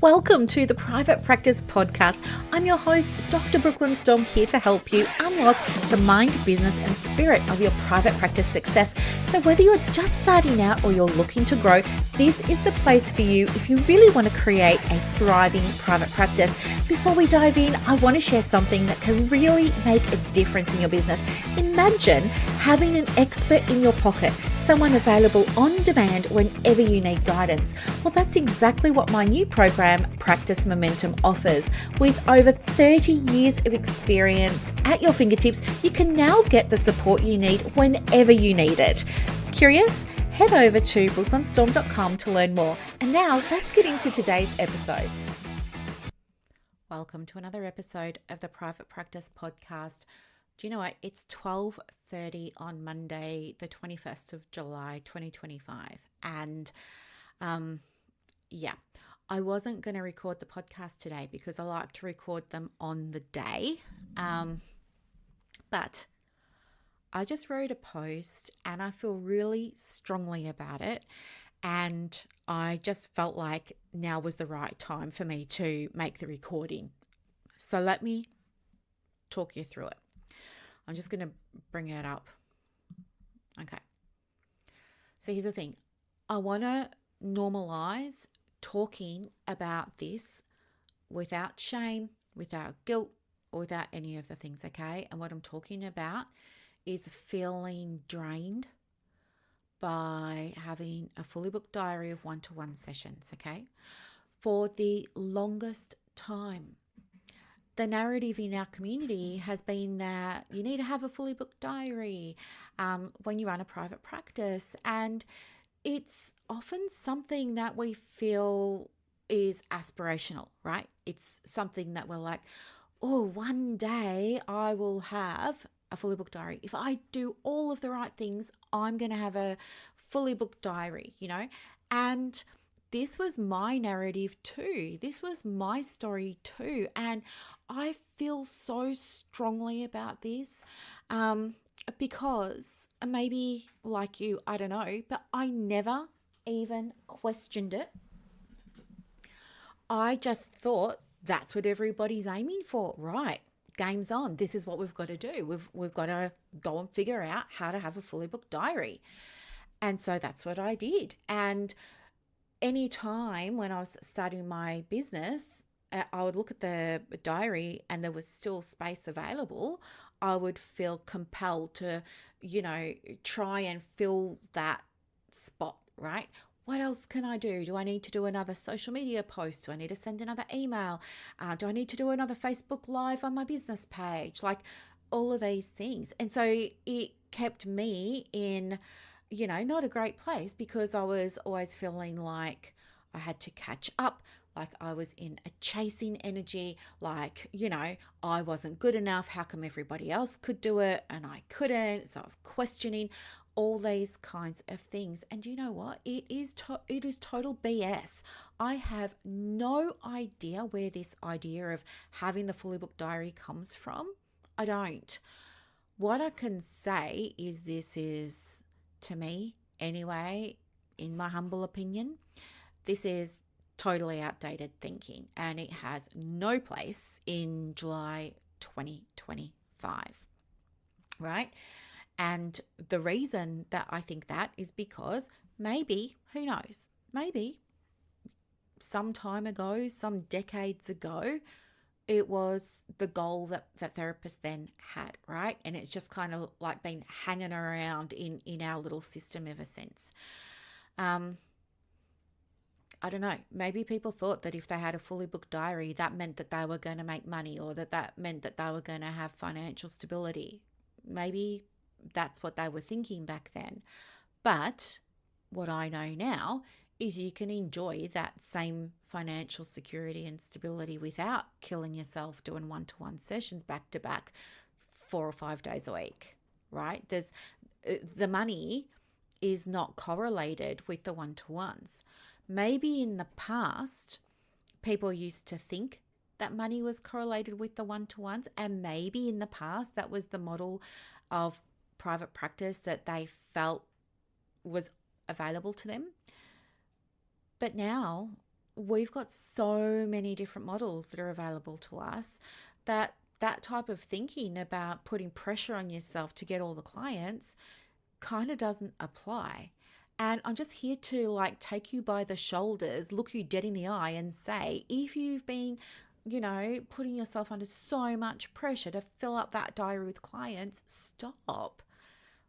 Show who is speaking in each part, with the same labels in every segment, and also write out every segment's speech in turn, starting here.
Speaker 1: Welcome to the Private Practice Podcast. I'm your host, Dr. Brooklyn Storm, here to help you unlock the mind, business, and spirit of your private practice success. So whether you're just starting out or you're looking to grow, this is the place for you if you really want to create a thriving private practice. Before we dive in, I want to share something that can really make a difference in your business. Imagine having an expert in your pocket, someone available on demand whenever you need guidance. Well, that's exactly what my new program, Practice Momentum, offers. With over 30 years of experience at your fingertips, you can now get the support you need whenever you need it. Curious? Head over to brooklynstorm.com to learn more. And now let's get into today's episode. Welcome to another episode of the Private Practice Podcast. Do you know what? It's 12:30 on Monday, the 21st of July, 2025. And I wasn't going to record the podcast today because I like to record them on the day. But I just wrote a post and I feel really strongly about it. And I just felt like now was the right time for me to make the recording. So let me talk you through it. I'm just going to bring it up. Okay. So here's the thing. I want to normalize talking about this without shame, without guilt, or without any of the things, okay? And what I'm talking about is feeling drained by having a fully booked diary of one-to-one sessions, okay? For the longest time, the narrative in our community has been that you need to have a fully booked diary when you run a private practice. And it's often something that we feel is aspirational, right? It's something that we're like, oh, one day I will have a fully booked diary. If I do all of the right things, I'm going to have a fully booked diary, And this was my narrative too. This was my story too. And I feel so strongly about this because maybe like you, I don't know, but I never even questioned it. I just thought that's what everybody's aiming for, right? Game's on. This is what we've got to do. We've got to go and figure out how to have a fully booked diary. And so that's what I did. And any time when I was starting my business, I would look at the diary and there was still space available. I would feel compelled to, try and fill that spot, right? What else can I do? Do I need to do another social media post? Do I need to send another email? Do I need to do another Facebook Live on my business page? Like all of these things. And so it kept me in not a great place because I was always feeling like I had to catch up, like I was in a chasing energy, like, I wasn't good enough. How come everybody else could do it and I couldn't? So I was questioning all these kinds of things. And you know what? It is total BS. I have no idea where this idea of having the fully booked diary comes from. I don't. What I can say is this is, to me anyway, in my humble opinion, this is totally outdated thinking and it has no place in July 2025, right? And the reason that I think that is because maybe, who knows, maybe some time ago, some decades ago, it was the goal that therapists then had, right? And it's just kind of like been hanging around in our little system ever since. I don't know, maybe people thought that if they had a fully booked diary, that meant that they were going to make money or that meant that they were going to have financial stability. Maybe that's what they were thinking back then. But what I know now is you can enjoy that same financial security and stability without killing yourself doing one-to-one sessions back to back 4 or 5 days a week, right? The money is not correlated with the one-to-ones. Maybe in the past, people used to think that money was correlated with the one-to-ones, and maybe in the past that was the model of private practice that they felt was available to them. But now we've got so many different models that are available to us that that type of thinking about putting pressure on yourself to get all the clients kind of doesn't apply. And I'm just here to like take you by the shoulders, look you dead in the eye and say, if you've been, putting yourself under so much pressure to fill up that diary with clients, stop,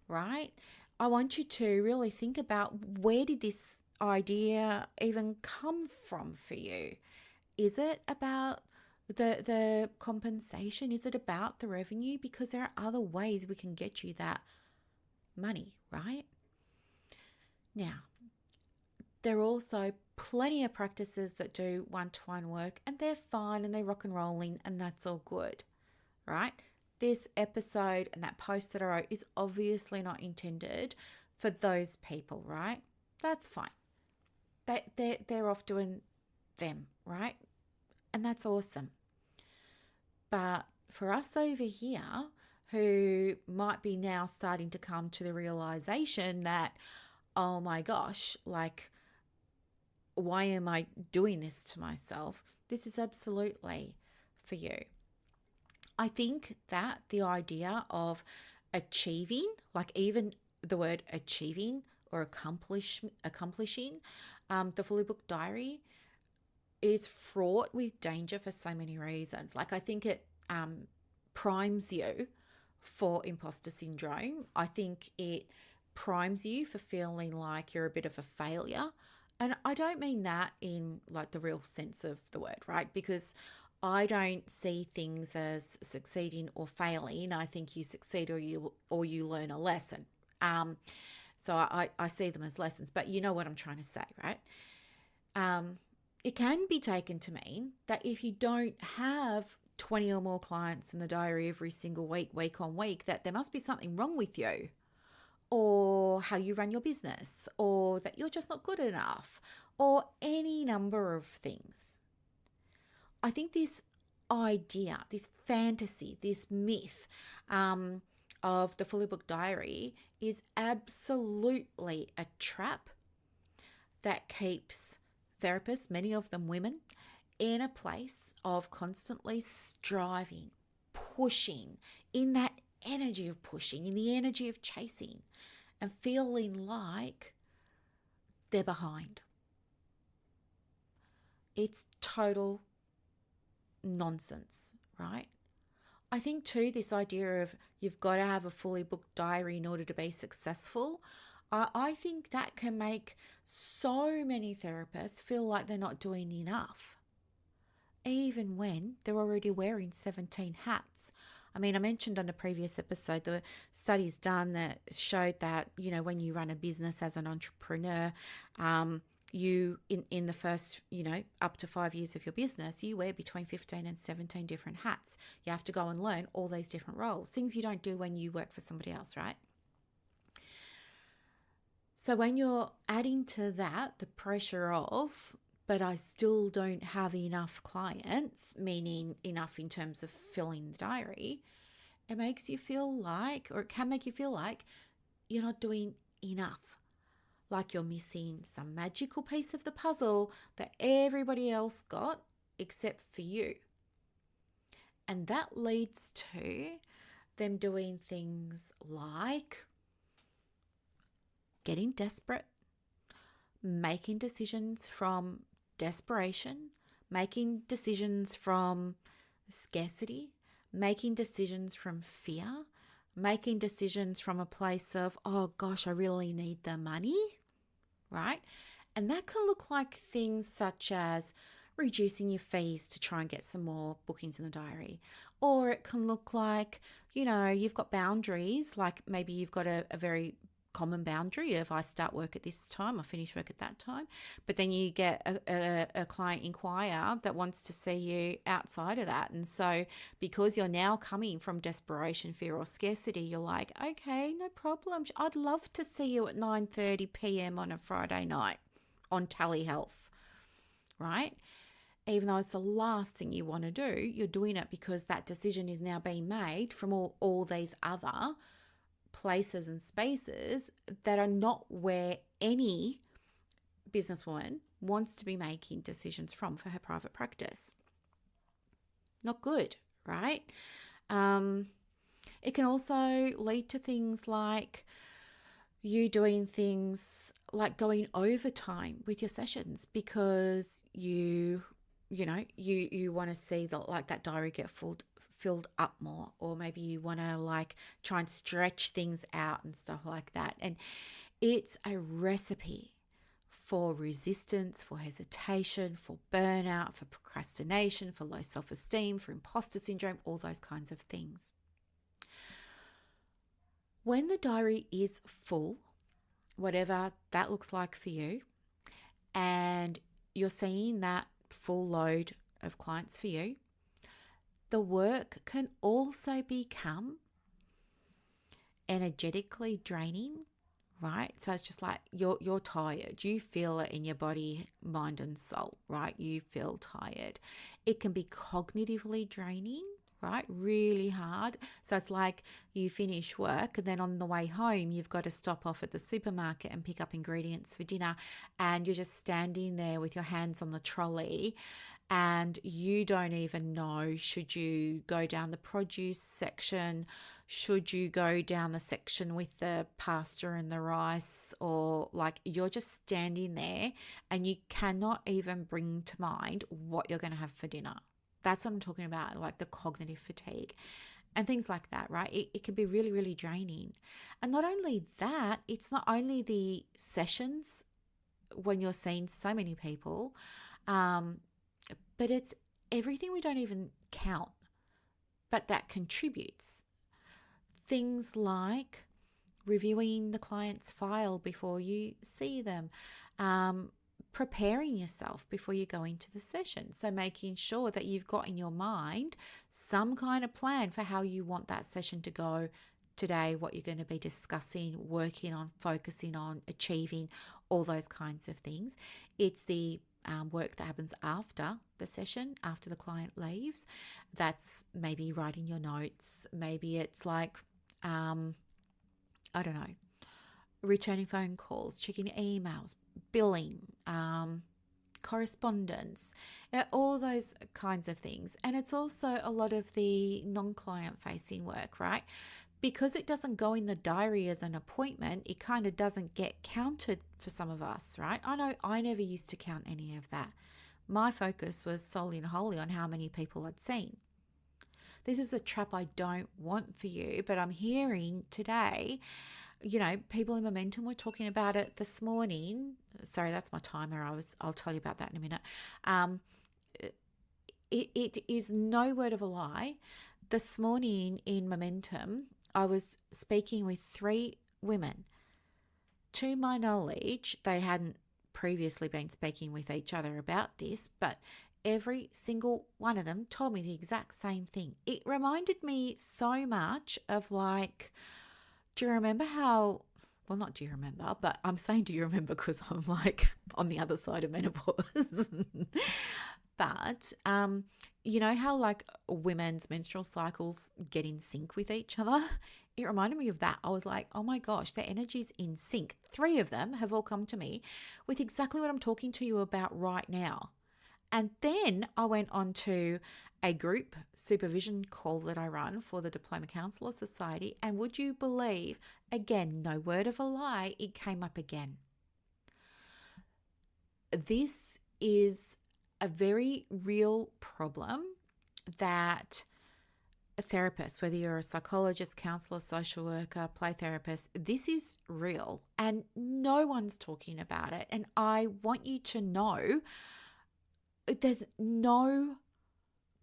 Speaker 1: right? I want you to really think about, where did this idea even come from for you? Is it about the compensation? Is it about the revenue? Because there are other ways we can get you that money, right? Now, there are also plenty of practices that do one-to-one work, and they're fine and they're rock and rolling, and that's all good, right? This episode and that post that I wrote is obviously not intended for those people, right? That's fine. They're off doing them, right? And that's awesome. But for us over here, who might be now starting to come to the realization that, oh my gosh, like, why am I doing this to myself? This is absolutely for you. I think that the idea of achieving, like even the word achieving or accomplishing, the fully booked diary is fraught with danger for so many reasons. Like, I think it primes you for imposter syndrome. I think it primes you for feeling like you're a bit of a failure. And I don't mean that in like the real sense of the word, right? Because I don't see things as succeeding or failing. I think you succeed or you learn a lesson. So I see them as lessons, but you know what I'm trying to say, right? It can be taken to mean that if you don't have 20 or more clients in the diary every single week on week, that there must be something wrong with you, or how you run your business, or that you're just not good enough, or any number of things. I think this idea, this fantasy, this myth of the fully booked diary is absolutely a trap that keeps therapists, many of them women, in a place of constantly striving, pushing, in that energy of pushing, in the energy of chasing, and feeling like they're behind. It's total nonsense, right? I think too, this idea of you've got to have a fully booked diary in order to be successful, I think that can make so many therapists feel like they're not doing enough, even when they're already wearing 17 hats. I mean, I mentioned on a previous episode the studies done that showed that, when you run a business as an entrepreneur, you in the first, up to 5 years of your business, you wear between 15 and 17 different hats. You have to go and learn all these different roles, things you don't do when you work for somebody else, right? So when you're adding to that the pressure of, but I still don't have enough clients, meaning enough in terms of filling the diary, it makes you feel like, or it can make you feel like, you're not doing enough. Like you're missing some magical piece of the puzzle that everybody else got except for you. And that leads to them doing things like getting desperate, making decisions from desperation, making decisions from scarcity, making decisions from fear, making decisions from a place of, oh gosh, I really need the money, right? And that can look like things such as reducing your fees to try and get some more bookings in the diary. Or it can look like, you've got boundaries, like maybe you've got a very common boundary of I start work at this time, I finish work at that time. But then you get a client inquire that wants to see you outside of that. And so because you're now coming from desperation, fear or scarcity, you're like, okay, no problem. I'd love to see you at 9:30 p.m. on a Friday night on telehealth, right? Even though it's the last thing you want to do, you're doing it because that decision is now being made from all these other places and spaces that are not where any businesswoman wants to be making decisions from for her private practice. Not good, right? It can also lead to things like you doing things like going overtime with your sessions because you want to see that diary get filled up more, or maybe you want to like try and stretch things out and stuff like that. And it's a recipe for resistance, for hesitation, for burnout, for procrastination, for low self-esteem, for imposter syndrome, all those kinds of things. When the diary is full, whatever that looks like for you, and you're seeing that full load of clients for you, the work can also become energetically draining, right? So it's just like you're tired. You feel it in your body, mind and soul, right? You feel tired. It can be cognitively draining, right? Really hard. So it's like you finish work and then on the way home, you've got to stop off at the supermarket and pick up ingredients for dinner. And you're just standing there with your hands on the trolley and you don't even know, should you go down the produce section? Should you go down the section with the pasta and the rice? Or like you're just standing there and you cannot even bring to mind what you're going to have for dinner. That's what I'm talking about, like the cognitive fatigue and things like that, right? It can be really, really draining. And not only that, it's not only the sessions when you're seeing so many people, but it's everything we don't even count, but that contributes. Things like reviewing the client's file before you see them, preparing yourself before you go into the session. So making sure that you've got in your mind some kind of plan for how you want that session to go today, what you're going to be discussing, working on, focusing on, achieving, all those kinds of things. It's the work that happens after the session, after the client leaves. That's maybe writing your notes. Maybe it's like, I don't know, returning phone calls, checking emails, billing, correspondence, all those kinds of things. And it's also a lot of the non-client facing work, right? Because it doesn't go in the diary as an appointment, it kind of doesn't get counted for some of us, right? I know I never used to count any of that. My focus was solely and wholly on how many people I'd seen. This is a trap I don't want for you, but I'm hearing today, people in Momentum were talking about it this morning. Sorry, that's my timer. I'll tell you about that in a minute. It is no word of a lie. This morning in Momentum, I was speaking with 3 women. To my knowledge, they hadn't previously been speaking with each other about this, but every single one of them told me the exact same thing. It reminded me so much of like, do you remember how, well, not do you remember, but I'm saying do you remember because I'm like on the other side of menopause. But you know how like women's menstrual cycles get in sync with each other? It reminded me of that. I was like, oh my gosh, their energy's in sync. 3 of them have all come to me with exactly what I'm talking to you about right now. And then I went on to a group supervision call that I run for the Diploma Counsellor Society. And would you believe, again, no word of a lie, it came up again. This is a very real problem that a therapist, whether you're a psychologist, counselor, social worker, play therapist, this is real and no one's talking about it. And I want you to know there's no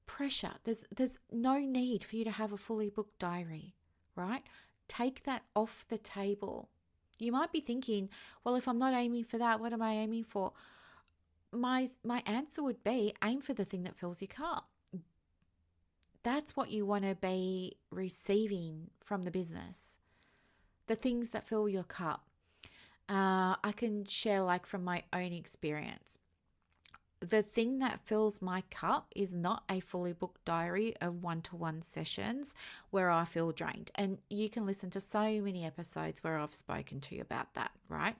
Speaker 1: pressure. There's no need for you to have a fully booked diary, right? Take that off the table. You might be thinking, well, if I'm not aiming for that, what am I aiming for? My answer would be aim for the thing that fills your cup. That's what you want to be receiving from the business, the things that fill your cup. I can share like from my own experience. The thing that fills my cup is not a fully booked diary of one-to-one sessions where I feel drained. And you can listen to so many episodes where I've spoken to you about that, right?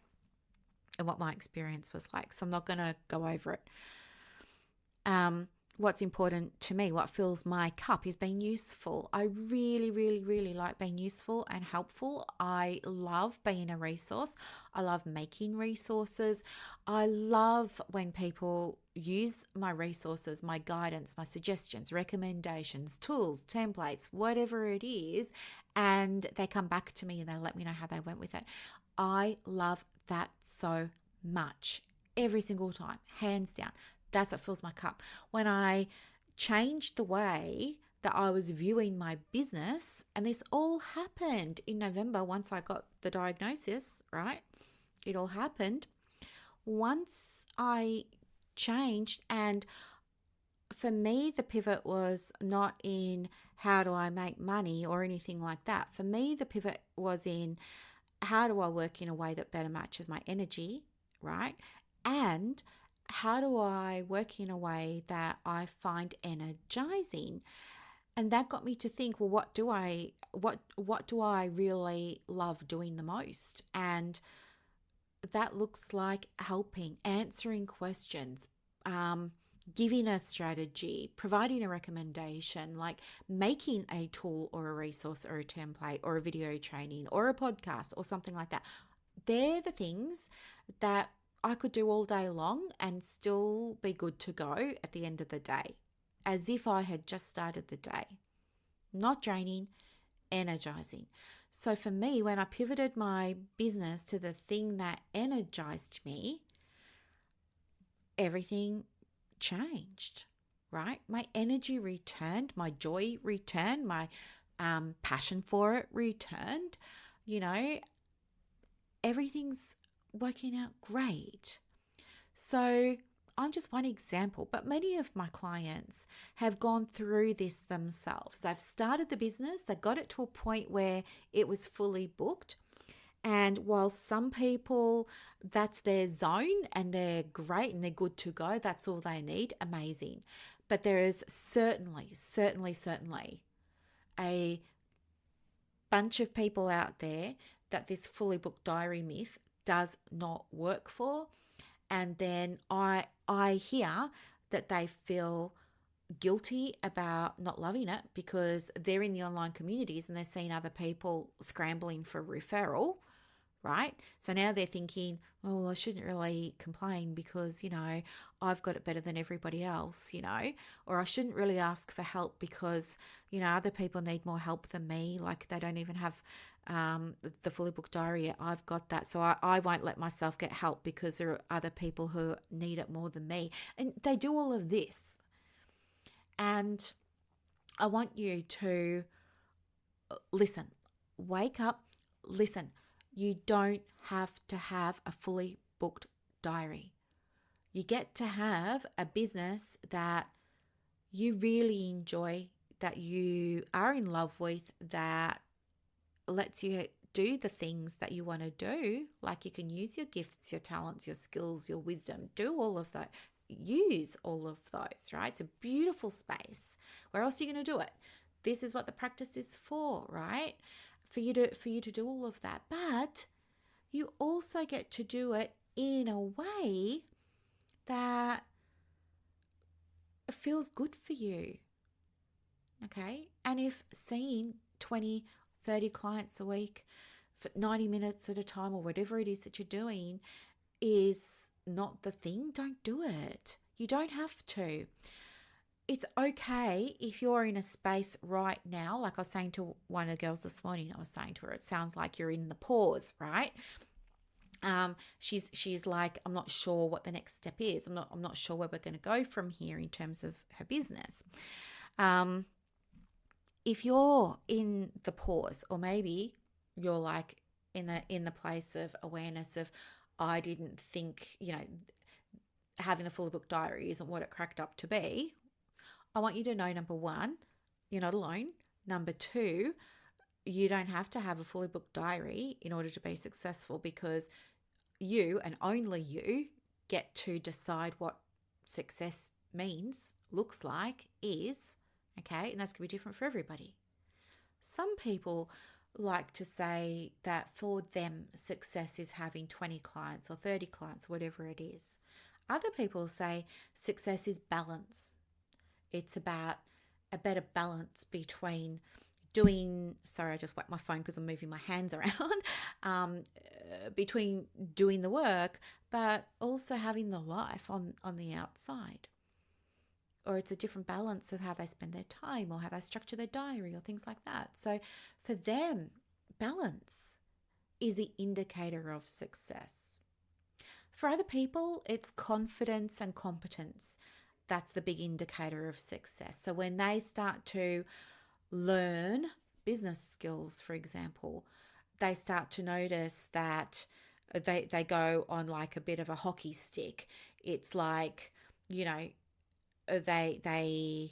Speaker 1: and what my experience was like. So I'm not going to go over it. What's important to me, what fills my cup, is being useful. I really, really, really like being useful and helpful. I love being a resource. I love making resources. I love when people use my resources, my guidance, my suggestions, recommendations, tools, templates, whatever it is, and they come back to me and they let me know how they went with it. I love that so much. Every single time, hands down. That's what fills my cup. When I changed the way that I was viewing my business, and this all happened in November once I got the diagnosis, right? It all happened. Once I changed, and for me, the pivot was not in how do I make money or anything like that. For me, the pivot was in how do I work in a way that better matches my energy, right? And how do I work in a way that I find energizing? And that got me to think, well, what do I really love doing the most? And that looks like helping, answering questions, giving a strategy, providing a recommendation, like making a tool or a resource or a template or a video training or a podcast or something like that. They're the things that I could do all day long and still be good to go at the end of the day, as if I had just started the day. Not draining, energizing. So for me, when I pivoted my business to the thing that energized me, everything changed, right? My energy returned, my joy returned, my passion for it returned. Everything's working out great. So I'm just one example, but many of my clients have gone through this themselves. They've started the business, they got it to a point where it was fully booked. And while some people, that's their zone and they're great and they're good to go, that's all they need, amazing. But there is certainly a bunch of people out there that this fully booked diary myth does not work for. And then I hear that they feel guilty about not loving it because they're in the online communities and they're seeing other people scrambling for referral, right? So now they're thinking, oh, well, I shouldn't really complain because, I've got it better than everybody else, or I shouldn't really ask for help because, other people need more help than me. Like they don't even have the fully booked diary yet. I've got that. So I won't let myself get help because there are other people who need it more than me. And they do all of this. And I want you to listen, wake up, listen. You don't have to have a fully booked diary. You get to have a business that you really enjoy, that you are in love with, that lets you do the things that you want to do. Like you can use your gifts, your talents, your skills, your wisdom, do all of that. Use all of those, right? It's a beautiful space. Where else are you going to do it? This is what the practice is for, right? For you to do all of that. But you also get to do it in a way that feels good for you. Okay? And if seeing 20, 30 clients a week for 90 minutes at a time or whatever it is that you're doing is not the thing, don't do it. You don't have to. It's okay if you're in a space right now, like I was saying to one of the girls this morning, I was saying to her, it sounds like you're in the pause, right? She's like, I'm not sure what the next step is. I'm not sure where we're going to go from here in terms of her business. If you're in the pause, or maybe you're like in the place of awareness of, I didn't think, having the fully booked diary isn't what it cracked up to be. I want you to know, number one, you're not alone. Number two, you don't have to have a fully booked diary in order to be successful, because you and only you get to decide what success means, looks like, is, okay? And that's going to be different for everybody. Some people like to say that for them, success is having 20 clients or 30 clients, whatever it is. Other people say success is balance. It's about a better balance between doing, sorry, I just whacked my phone because I'm moving my hands around, between doing the work, but also having the life on the outside. Or it's a different balance of how they spend their time or how they structure their diary or things like that. So for them, balance is the indicator of success. For other people, it's confidence and competence. That's the big indicator of success. So when they start to learn business skills, for example, they start to notice that they go on like a bit of a hockey stick. It's like, you know, they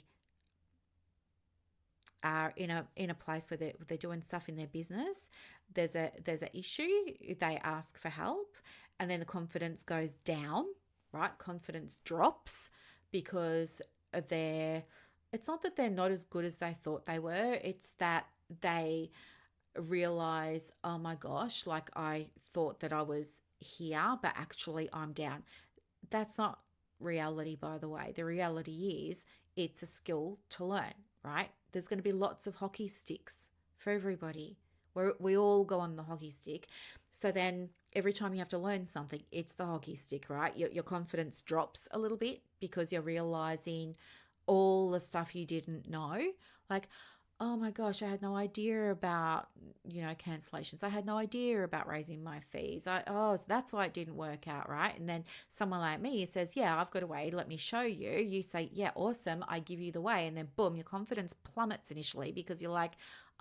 Speaker 1: are in a place where they're doing stuff in their business. There's a issue, they ask for help, and then the confidence goes down, right? Confidence drops because it's not that they're not as good as they thought they were, it's that they realize, oh my gosh, like I thought that I was here, but actually I'm down. That's not reality, by the way. The reality is it's a skill to learn, right? There's going to be lots of hockey sticks for everybody. We all go on the hockey stick. So then every time you have to learn something, it's the hockey stick, right? Your confidence drops a little bit because you're realizing all the stuff you didn't know. Like, oh my gosh, I had no idea about, cancellations. I had no idea about raising my fees. So that's why it didn't work out, right? And then someone like me says, yeah, I've got a way. Let me show you. You say, yeah, awesome. I give you the way. And then boom, your confidence plummets initially because you're like,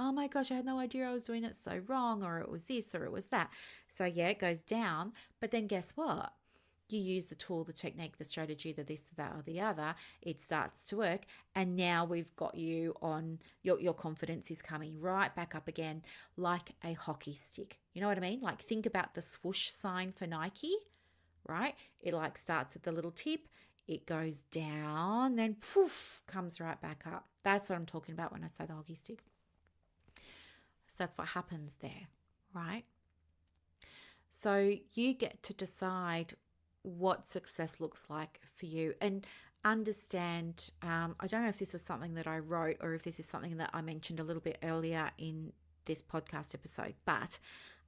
Speaker 1: oh my gosh, I had no idea I was doing it so wrong, or it was this, or it was that. So yeah, it goes down. But then guess what? You use the tool, the technique, the strategy, the this, the that, or the other, it starts to work. And now we've got you on, your confidence is coming right back up again like a hockey stick. You know what I mean? Like think about the swoosh sign for Nike, right? It like starts at the little tip, it goes down, then poof, comes right back up. That's what I'm talking about when I say the hockey stick. So that's what happens there, right? So you get to decide what success looks like for you and understand. I don't know if this was something that I wrote or if this is something that I mentioned a little bit earlier in this podcast episode, but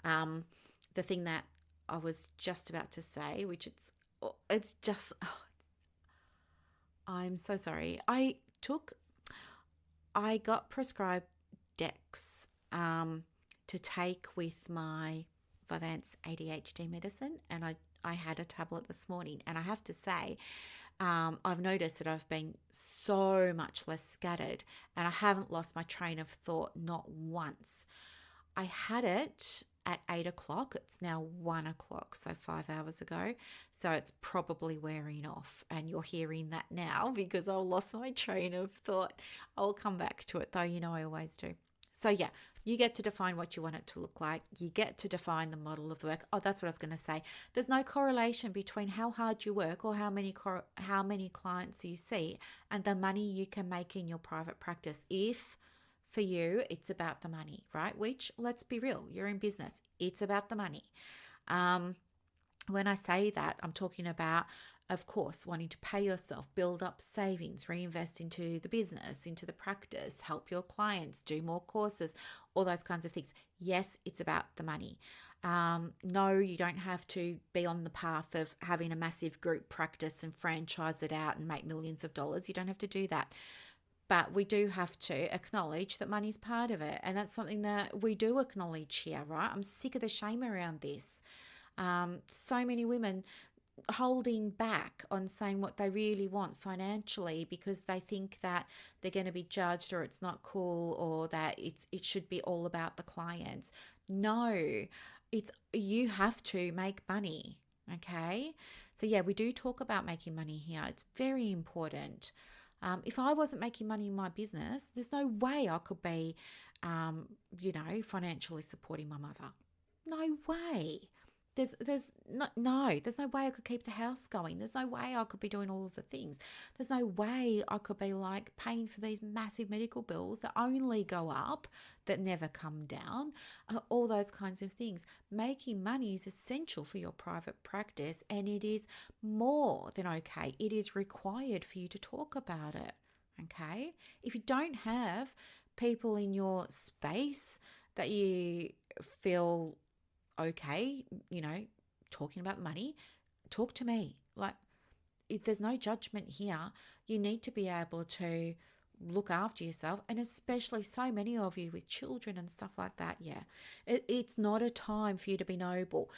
Speaker 1: the thing that I was just about to say, which it's just, I'm so sorry. I got prescribed Dex to take with my Vyvanse ADHD medicine, and I had a tablet this morning, and I have to say, I've noticed that I've been so much less scattered, and I haven't lost my train of thought, not once. I had it at 8 o'clock. It's now 1 o'clock, so 5 hours ago. So it's probably wearing off, and you're hearing that now because I lost my train of thought. I'll come back to it though, I always do. So yeah, you get to define what you want it to look like. You get to define the model of the work. Oh, that's what I was going to say. There's no correlation between how hard you work or how many clients you see and the money you can make in your private practice. If for you it's about the money, right? Which, let's be real, you're in business. It's about the money. When I say that, I'm talking about, of course, wanting to pay yourself, build up savings, reinvest into the business, into the practice, help your clients, do more courses, all those kinds of things. Yes, it's about the money. No, you don't have to be on the path of having a massive group practice and franchise it out and make millions of dollars. You don't have to do that. But we do have to acknowledge that money's part of it. And that's something that we do acknowledge here, right? I'm sick of the shame around this. So many women holding back on saying what they really want financially because they think that they're going to be judged or it's not cool or that it should be all about the clients. No, you have to make money. Okay. So yeah, we do talk about making money here. It's very important. If I wasn't making money in my business, there's no way I could be, financially supporting my mother. No way. There's no way I could keep the house going. There's no way I could be doing all of the things. There's no way I could be like paying for these massive medical bills that only go up, that never come down, all those kinds of things. Making money is essential for your private practice, and it is more than okay. It is required for you to talk about it. Okay? If you don't have people in your space that you feel okay, talking about money, talk to me. Like, if there's no judgment here. You need to be able to look after yourself, and especially so many of you with children and stuff like that. Yeah, it's not a time for you to be noble.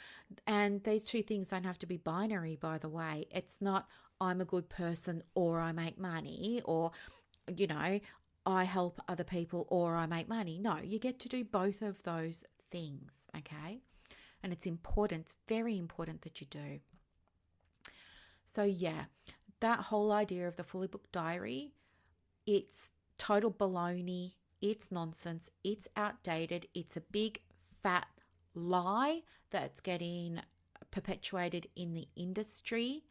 Speaker 1: And these two things don't have to be binary, by the way. It's not I'm a good person or I make money, or I help other people or I make money. No, you get to do both of those things. Okay. And it's important, it's very important that you do. So yeah, that whole idea of the fully booked diary, it's total baloney, it's nonsense, it's outdated, it's a big fat lie that's getting perpetuated in the industry.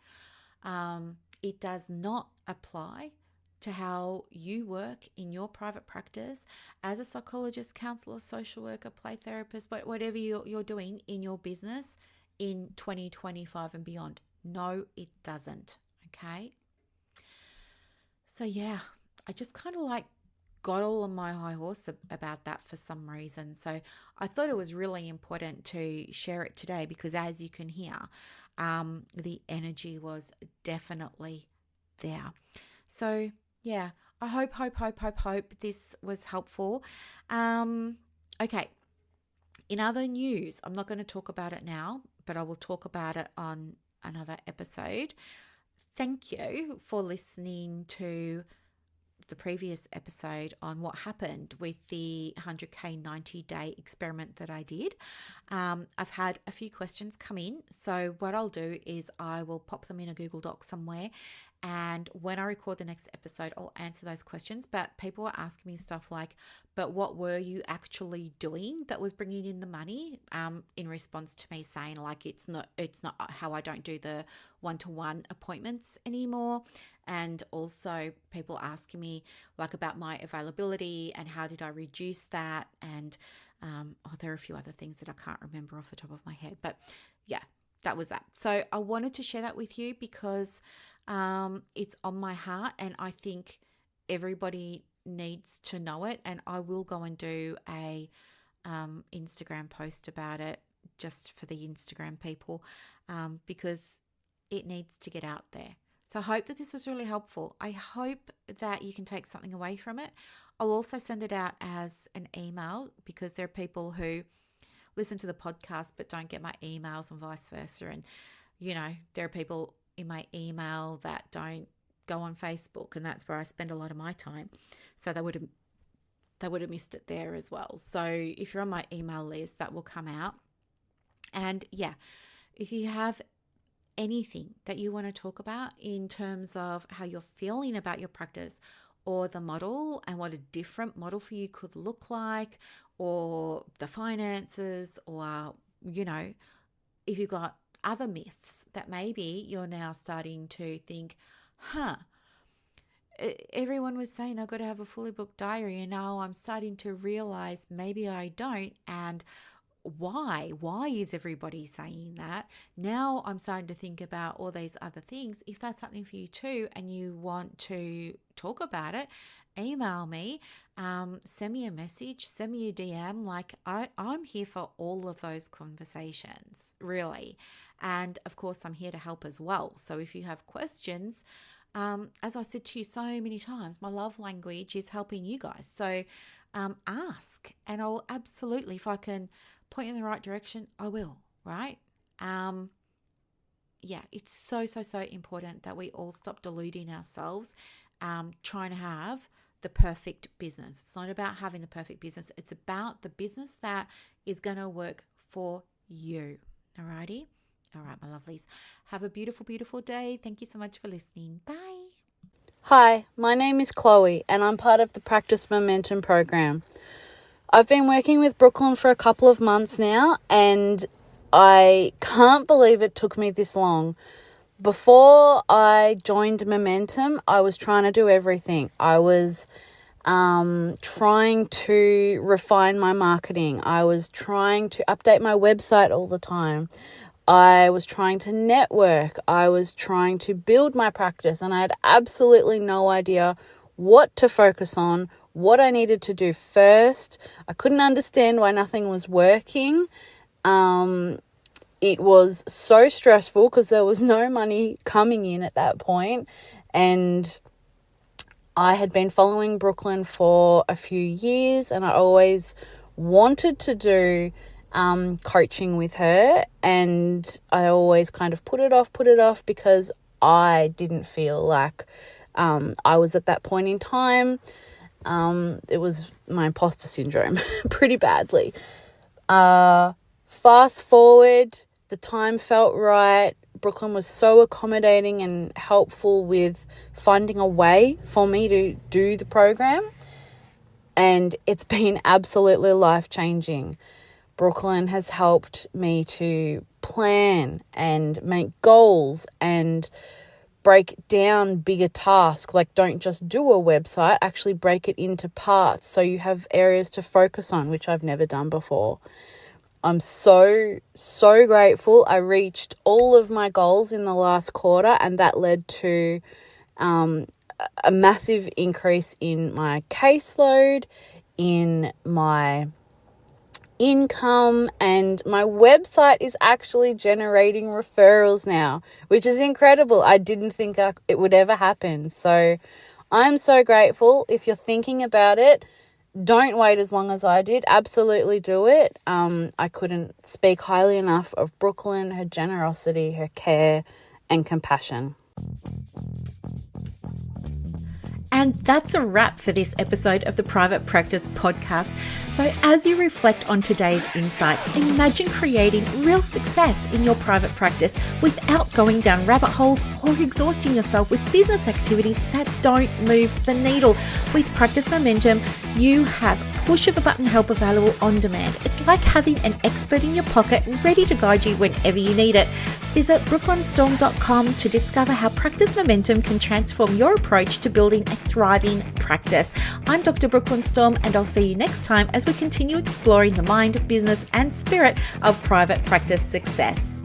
Speaker 1: It does not apply to how you work in your private practice as a psychologist, counselor, social worker, play therapist, whatever you're doing in your business in 2025 and beyond. No, it doesn't. Okay. So yeah, I just kind of like got all on my high horse about that for some reason. So I thought it was really important to share it today, because as you can hear, the energy was definitely there. So yeah, I hope this was helpful. Okay. In other news, I'm not going to talk about it now, but I will talk about it on another episode. Thank you for listening to the previous episode on what happened with the 100K 90-day experiment that I did. I've had a few questions come in. So what I'll do is I will pop them in a Google Doc somewhere. And when I record the next episode, I'll answer those questions. But people were asking me stuff like, but what were you actually doing that was bringing in the money? In response to me saying like, it's not how I don't do the one-to-one appointments anymore. And also people asking me like about my availability and how did I reduce that? And there are a few other things that I can't remember off the top of my head. But yeah, that was that. So I wanted to share that with you because it's on my heart, and I think everybody needs to know it. And I will go and do a Instagram post about it just for the Instagram people, because it needs to get out there. So I hope that this was really helpful. I hope that you can take something away from it. I'll also send it out as an email, because there are people who listen to the podcast but don't get my emails and vice versa. And, there are people in my email that don't go on Facebook, and that's where I spend a lot of my time. So they would have missed it there as well. So if you're on my email list, that will come out. And yeah, if you have anything that you want to talk about in terms of how you're feeling about your practice or the model and what a different model for you could look like, or the finances, or, if you've got other myths that maybe you're now starting to think, everyone was saying I've got to have a fully booked diary, and now I'm starting to realize maybe I don't. And why is everybody saying that? Now I'm starting to think about all these other things. If that's happening for you too, and you want to talk about it, email me, send me a message, send me a DM. Like I'm here for all of those conversations, really. And of course, I'm here to help as well. So if you have questions, as I said to you so many times, my love language is helping you guys. So ask, and I'll absolutely, if I can point in the right direction, I will, right? Yeah, it's so important that we all stop deluding ourselves, trying to have the perfect business. It's not about having the perfect business. It's about the business that is going to work for you. Alrighty? All right, my lovelies. Have a beautiful, beautiful day. Thank you so much for listening. Bye.
Speaker 2: Hi, my name is Chloe, and I'm part of the Practice Momentum program. I've been working with Brooklyn for a couple of months now, and I can't believe it took me this long. Before I joined Momentum, I was trying to do everything. I was trying to refine my marketing. I was trying to update my website all the time. I was trying to network. I was trying to build my practice, and I had absolutely no idea what to focus on, what I needed to do first. I couldn't understand why nothing was working. It was so stressful because there was no money coming in at that point, and I had been following Brooklyn for a few years, and I always wanted to do coaching with her, and I always kind of put it off because I didn't feel like I was at that point in time. It was my imposter syndrome pretty badly. Fast forward, the time felt right. Brooklyn was so accommodating and helpful with finding a way for me to do the program, and it's been absolutely life-changing. Brooklyn has helped me to plan and make goals and break down bigger tasks. Like, don't just do a website, actually break it into parts so you have areas to focus on, which I've never done before. I'm so grateful. I reached all of my goals in the last quarter, and that led to a massive increase in my caseload, in my income, and my website is actually generating referrals now, which is incredible. I didn't think it would ever happen. So I'm so grateful. If you're thinking about it, don't wait as long as I did. Absolutely do it. I couldn't speak highly enough of Brooklyn, her generosity, her care, and compassion.
Speaker 1: And that's a wrap for this episode of the Private Practice Podcast. So as you reflect on today's insights, imagine creating real success in your private practice without going down rabbit holes or exhausting yourself with business activities that don't move the needle. With Practice Momentum, you have push of a button help available on demand. It's like having an expert in your pocket ready to guide you whenever you need it. Visit brooklynstorm.com to discover how Practice Momentum can transform your approach to building a thriving practice. I'm Dr. Brooklyn Storm, and I'll see you next time as we continue exploring the mind, business, and spirit of private practice success.